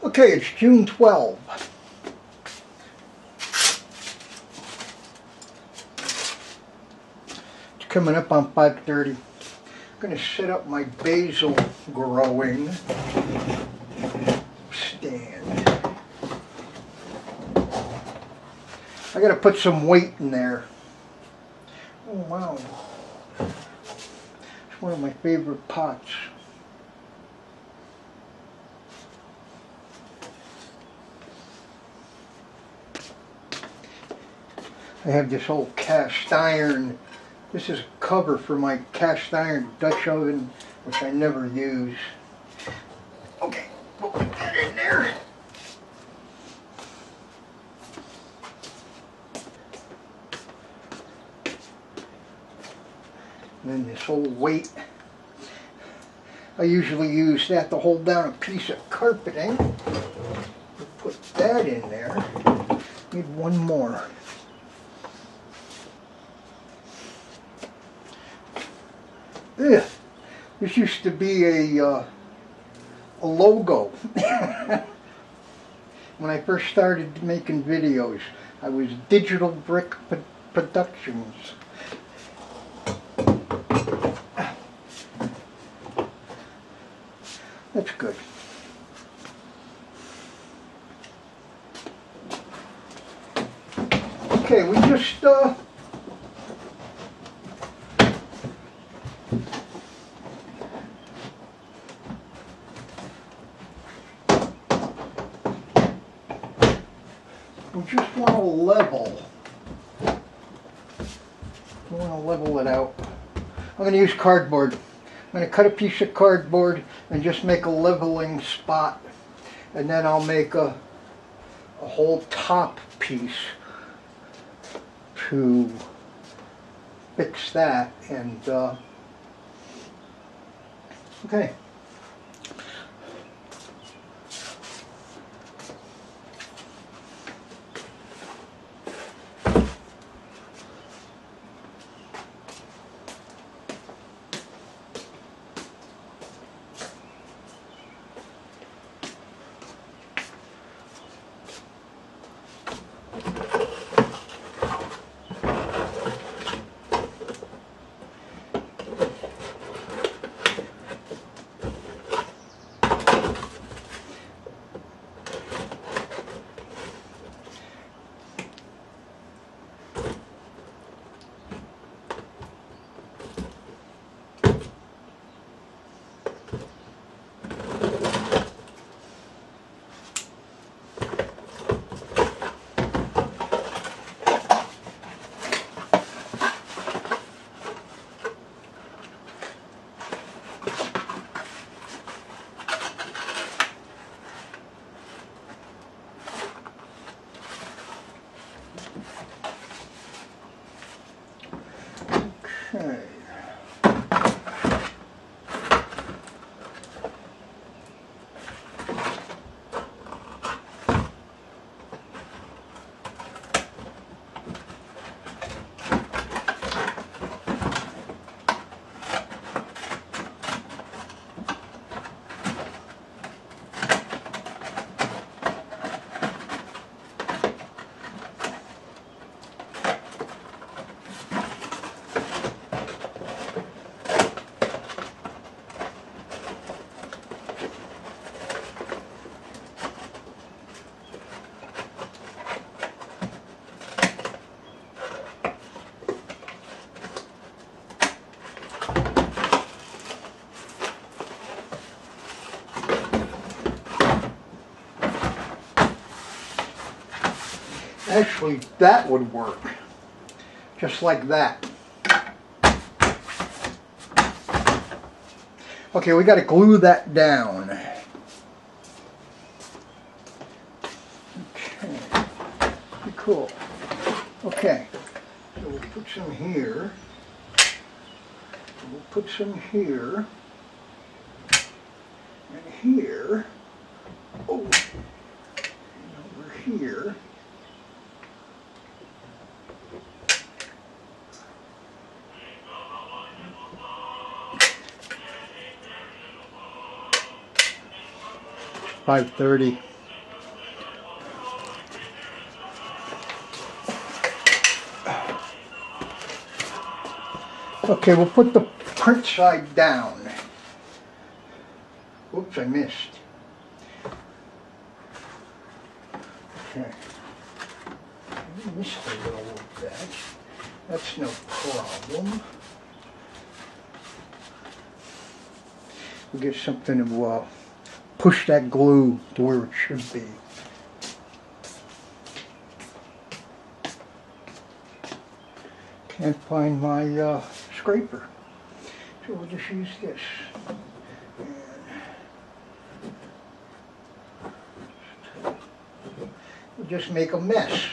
Okay, it's June 12. It's coming up on 5:30. I'm going to set up my basil growing stand. I got to put some weight in there. Oh wow. It's one of my favorite pots. I have this old cast iron. This is a cover for my cast iron Dutch oven, which I never use. Okay, we'll put that in there. And then this old weight. I usually use that to hold down a piece of carpeting. We'll put that in there. Need one more. Ugh. This used to be a logo. When I first started making videos, I was Digital Brick Productions. That's good. Okay, we just want to level. We want to level it out. I'm going to use cardboard. I'm going to cut a piece of cardboard and just make a leveling spot, and then I'll make a whole top piece to fix that. And okay. Okay. Actually, that would work. Just like that. Okay, we got to glue that down. Okay, pretty cool. Okay, so we'll put some here. We'll put some here. And here. Oh, and over here. 5:30. Okay, we'll put the print side down. Oops, I missed. Okay. I missed a little of that. That's no problem. We'll get something to push that glue to where it should be. Can't find my scraper, so we'll just use this. And we'll just make a mess.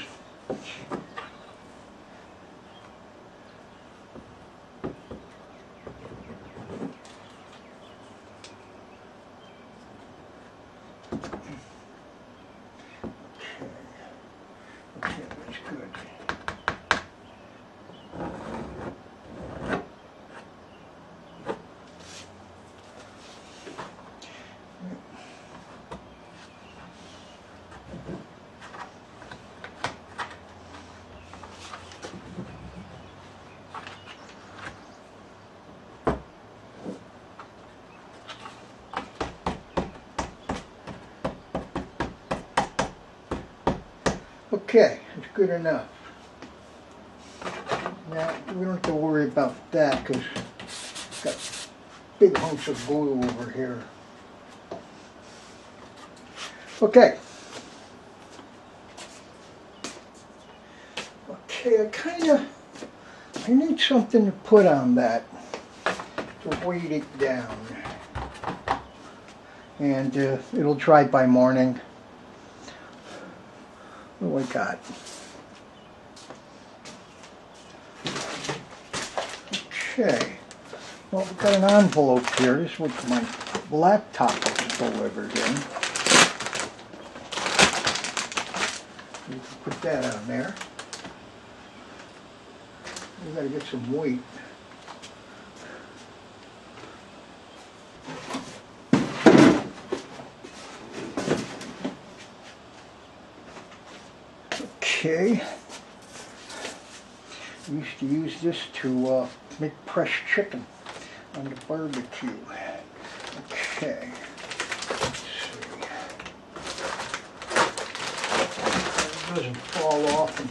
Okay, that's good. Okay, it's good enough. Now, we don't have to worry about that because it's got big hunks of glue over here. Okay. Okay, I need something to put on that to weight it down. And it'll dry by morning. What do I got? Okay. Well, we've got an envelope here. This is what my laptop was delivered in. You can put that on there. We've got to get some weight. Okay, I used to use this to make fresh chicken on the barbecue. Okay, let's see. It doesn't fall off in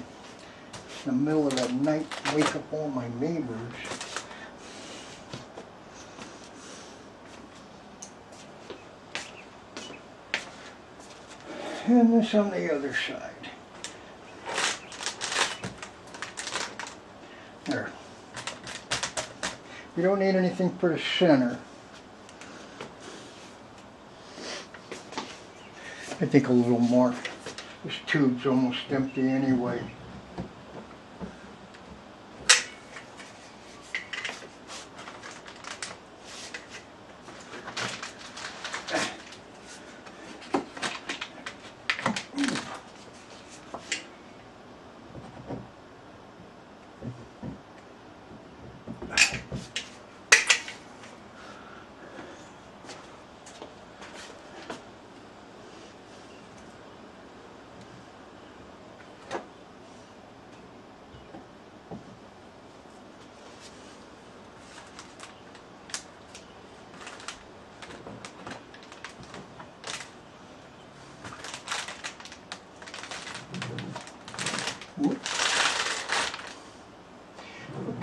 the middle of the night and wake up all my neighbors. And this on the other side. There. You don't need anything for the center. I think a little more. This tube's almost empty anyway.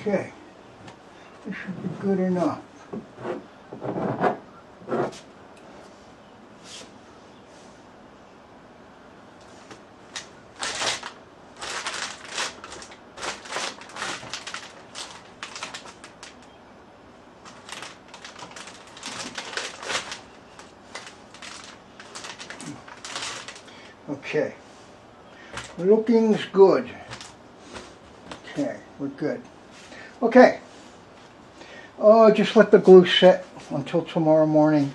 Okay, this should be good enough. Okay, looking's good. Okay, we're good. Okay, just let the glue set until tomorrow morning.